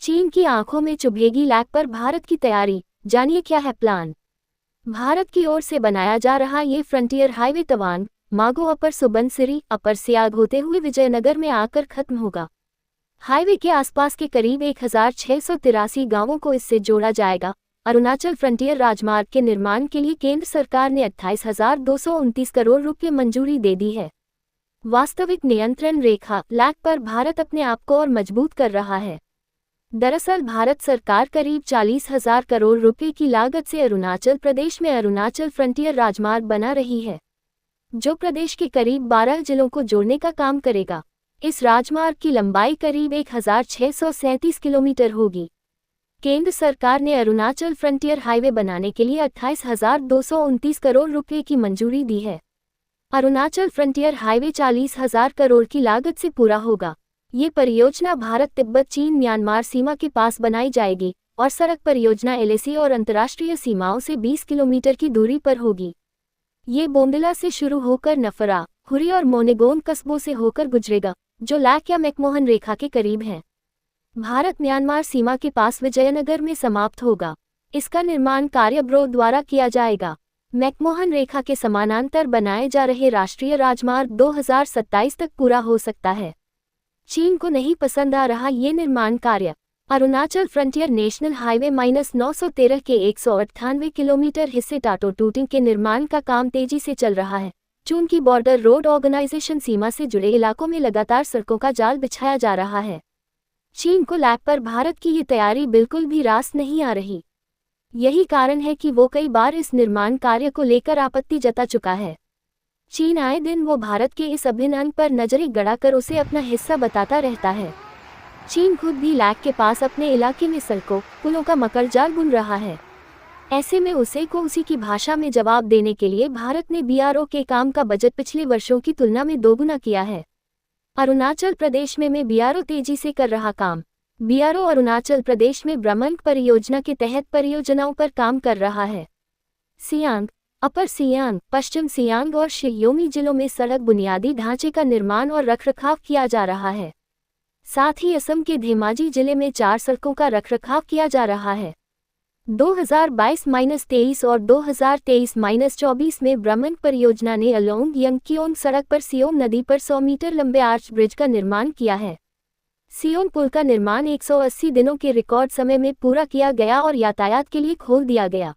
चीन की आंखों में चुभेगी लैग पर भारत की तैयारी, जानिए क्या है प्लान। भारत की ओर से बनाया जा रहा ये फ्रंटियर हाईवे तवांग मागो अपर सुबनसिरी अपर सियाग होते हुए विजयनगर में आकर खत्म होगा। हाईवे के आसपास के करीब 1683 गांवों को इससे जोड़ा जाएगा। अरुणाचल फ्रंटियर राजमार्ग के निर्माण के लिए केंद्र सरकार ने 28,229 करोड़ रुपये मंजूरी दे दी है। वास्तविक नियंत्रण रेखा लैग पर भारत अपने आप को और मजबूत कर रहा है। दरअसल भारत सरकार करीब 40,000 करोड़ रुपए की लागत से अरुणाचल प्रदेश में अरुणाचल फ्रंटियर राजमार्ग बना रही है, जो प्रदेश के करीब 12 जिलों को जोड़ने का काम करेगा। इस राजमार्ग की लंबाई करीब 1637 किलोमीटर होगी। केंद्र सरकार ने अरुणाचल फ्रंटियर हाईवे बनाने के लिए 28,229 करोड़ रुपए की मंजूरी दी है। अरुणाचल फ्रंटियर हाईवे 40,000 करोड़ की लागत से पूरा होगा। ये परियोजना भारत तिब्बत चीन म्यांमार सीमा के पास बनाई जाएगी और सड़क परियोजना एलएसी और अंतर्राष्ट्रीय सीमाओं से 20 किलोमीटर की दूरी पर होगी। ये बोमडिला से शुरू होकर नफरा, हुरी और मोनेगोन कस्बों से होकर गुजरेगा, जो लैग या मैकमोहन रेखा के करीब हैं। भारत म्यांमार सीमा के पास विजयनगर में समाप्त होगा। इसका निर्माण कार्य ब्रो द्वारा किया जाएगा। मैकमोहन रेखा के समानांतर बनाए जा रहे राष्ट्रीय राजमार्ग 2027 तक पूरा हो सकता है। चीन को नहीं पसंद आ रहा ये निर्माण कार्य। अरुणाचल फ्रंटियर नेशनल हाईवे -913 के 198 किलोमीटर हिस्से टाटो टूटिंग के निर्माण का काम तेजी से चल रहा है। चीन की बॉर्डर रोड ऑर्गेनाइजेशन सीमा से जुड़े इलाकों में लगातार सड़कों का जाल बिछाया जा रहा है। चीन को लैग पर भारत की ये तैयारी बिल्कुल भी रास नहीं आ रही। यही कारण है कि वो कई बार इस निर्माण कार्य को लेकर आपत्ति जता चुका है। चीन आए दिन वो भारत के इस अभिन्न अंग पर नजरें गड़ाकर उसे अपना हिस्सा बताता रहता है। चीन खुद भी लैग के पास अपने इलाके में सड़कों पुलों का मकड़जाल बुन रहा है। ऐसे में उसी की भाषा में जवाब देने के लिए भारत ने बीआरओ के काम का बजट पिछले वर्षों की तुलना में दोगुना किया है। अरुणाचल प्रदेश में बीआरओ तेजी से कर रहा काम। बीआरओ अरुणाचल प्रदेश में ब्रह्मंड परियोजना के तहत परियोजनाओं पर काम कर रहा है। सियांग, अपर सियांग, पश्चिम सियांग और शियोमी जिलों में सड़क बुनियादी ढांचे का निर्माण और रखरखाव किया जा रहा है। साथ ही असम के धेमाजी जिले में 4 सड़कों का रखरखाव किया जा रहा है। 2022-23 और 2023-24 में ब्रह्मंड परियोजना ने अलोंग यंगकियोंग सड़क पर सियोम नदी पर 100 मीटर लंबे आर्च ब्रिज का निर्माण किया है। सियोम पुल का निर्माण 180 दिनों के रिकॉर्ड समय में पूरा किया गया और यातायात के लिए खोल दिया गया।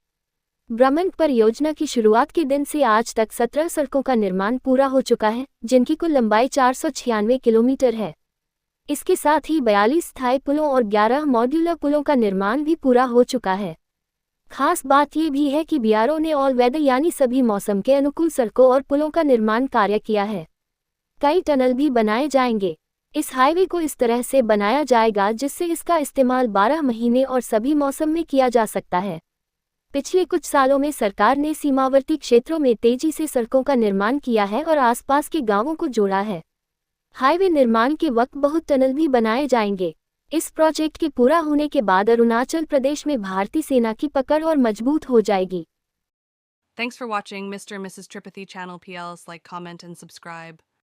ब्रह्मंड परियोजना की शुरुआत के दिन से आज तक 17 सड़कों का निर्माण पूरा हो चुका है, जिनकी कुल लंबाई 496 किलोमीटर है। इसके साथ ही 42 स्थायी पुलों और 11 मॉड्यूलर पुलों का निर्माण भी पूरा हो चुका है। खास बात ये भी है कि बीआरओ ने ऑल वेदर यानी सभी मौसम के अनुकूल सड़कों और पुलों का निर्माण कार्य किया है। कई टनल भी बनाए जाएंगे। इस हाईवे को इस तरह से बनाया जाएगा जिससे इसका इस्तेमाल 12 महीने और सभी मौसम में किया जा सकता है। पिछले कुछ सालों में सरकार ने सीमावर्ती क्षेत्रों में तेजी से सड़कों का निर्माण किया है और आसपास के गांवों को जोड़ा है। हाईवे निर्माण के वक्त बहुत टनल भी बनाए जाएंगे। इस प्रोजेक्ट के पूरा होने के बाद अरुणाचल प्रदेश में भारतीय सेना की पकड़ और मजबूत हो जाएगी। Thanks for watching Mr. and Mrs. Tripathi channel PLs. Like, comment, and subscribe.